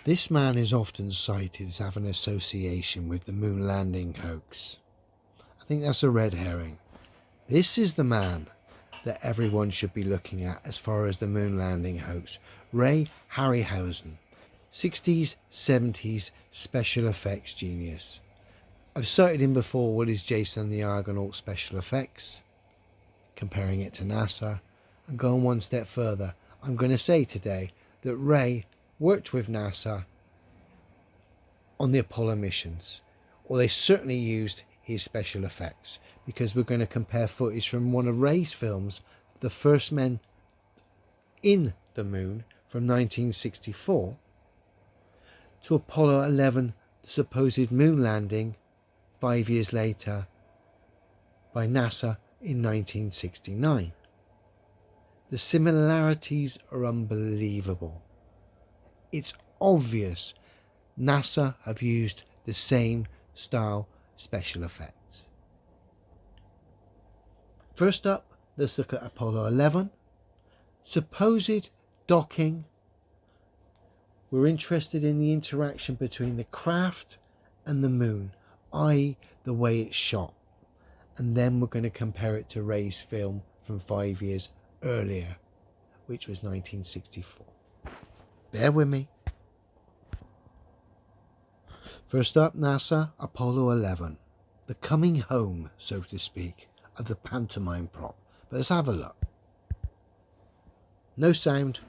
This man is often cited as having an association with the moon landing hoax. I think that's a red herring. This is the man that everyone should be looking at as far as the moon landing hoax. Ray Harryhausen, 60s, 70s special effects genius. I've cited him before with his Jason the Argonaut special effects, comparing it to NASA, and going one step further. I'm going to say today that Ray worked with NASA on the Apollo missions, or they certainly used his special effects, because we're going to compare footage from one of Ray's films, The First Men in the Moon from 1964, to Apollo 11, the supposed moon landing 5 years later by NASA in 1969. The similarities are unbelievable. It's obvious NASA have used the same style special effects. First up, let's look at Apollo 11. Supposed docking. We're interested in the interaction between the craft and the moon, i.e. the way it's shot. And then we're going to compare it to Ray's film from 5 years earlier, which was 1964. Bear with me. First up, NASA, Apollo 11. The coming home, so to speak, of the pantomime prop. But let's have a look. No sound.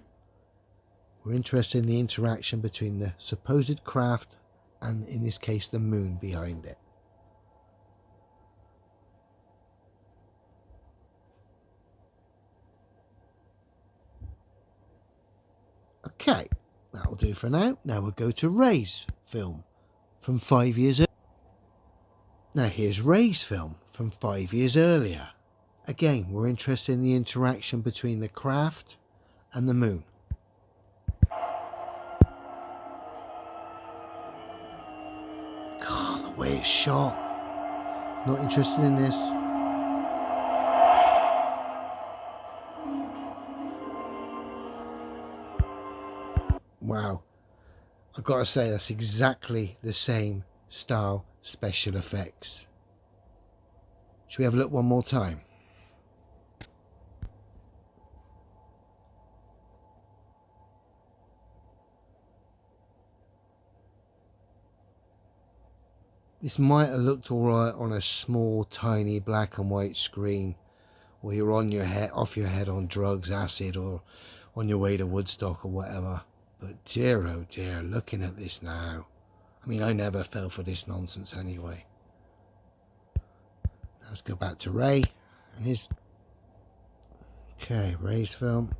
We're interested in the interaction between the supposed craft and, in this case, the moon behind it. Okay, that'll do for now. Now we'll go to Ray's film from 5 years earlier. Now here's Ray's film from 5 years earlier. Again, we're interested in the interaction between the craft and the moon. God, the way it's shot. Not interested in this. Wow. I've got to say, that's exactly the same style special effects. Should we have a look one more time? This might have looked alright on a small, tiny black and white screen, or you're on your head, off your head on drugs, acid, or on your way to Woodstock or whatever. But dear, oh dear, looking at this now. I mean, I never fell for this nonsense anyway. Now let's go back to Ray and his... Okay, Ray's film.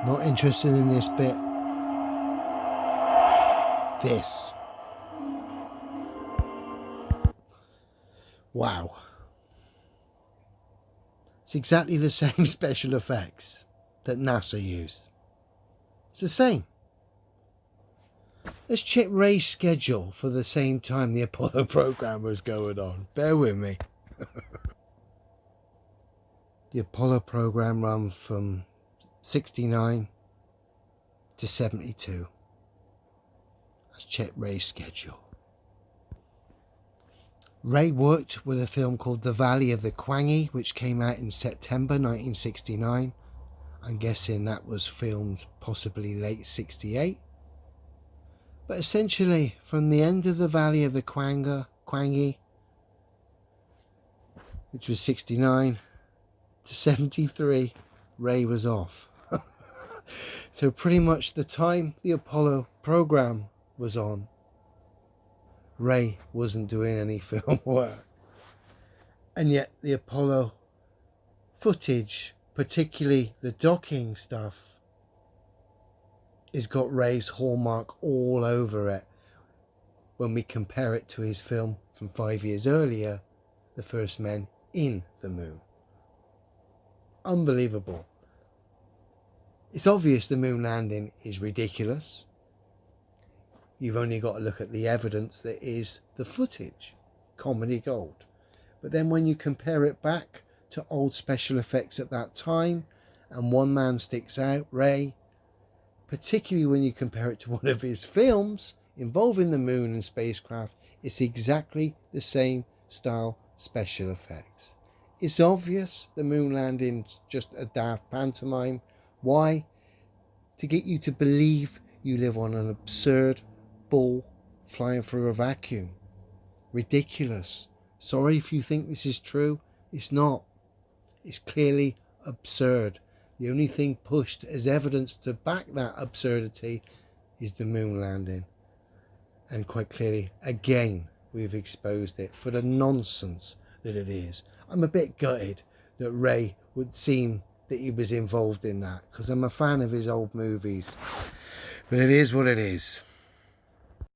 Not interested in this bit. This. Wow. It's exactly the same special effects that NASA used. It's the same. Let's check Ray's schedule for the same time the Apollo program was going on. Bear with me. The Apollo program ran from 69 to 72. Let's check Ray's schedule. Ray worked with a film called The Valley of the Quangy, which came out in September 1969. I'm guessing that was filmed possibly late 68. But essentially, from the end of The Valley of the Quangy, which was 69, to 73, Ray was off. So pretty much the time the Apollo program was on, Ray wasn't doing any film work. And yet the Apollo footage, particularly the docking stuff, has got Ray's hallmark all over it when we compare it to his film from 5 years earlier, The First Men in the Moon. Unbelievable. It's obvious the moon landing is ridiculous. You've only got to look at the evidence that is the footage. Comedy gold. But then when you compare it back to old special effects at that time, and one man sticks out, Ray, particularly when you compare it to one of his films involving the moon and spacecraft. It's exactly the same style special effects. It's obvious the moon landing's just a daft pantomime. Why? To get you to believe you live on an absurd ball flying through a vacuum. Ridiculous. Sorry if you think this is true. It's not. It's clearly absurd. The only thing pushed as evidence to back that absurdity is the moon landing. And quite clearly, again, we've exposed it for the nonsense that it is. I'm a bit gutted that Ray would seem that he was involved in that, because I'm a fan of his old movies. But it is what it is.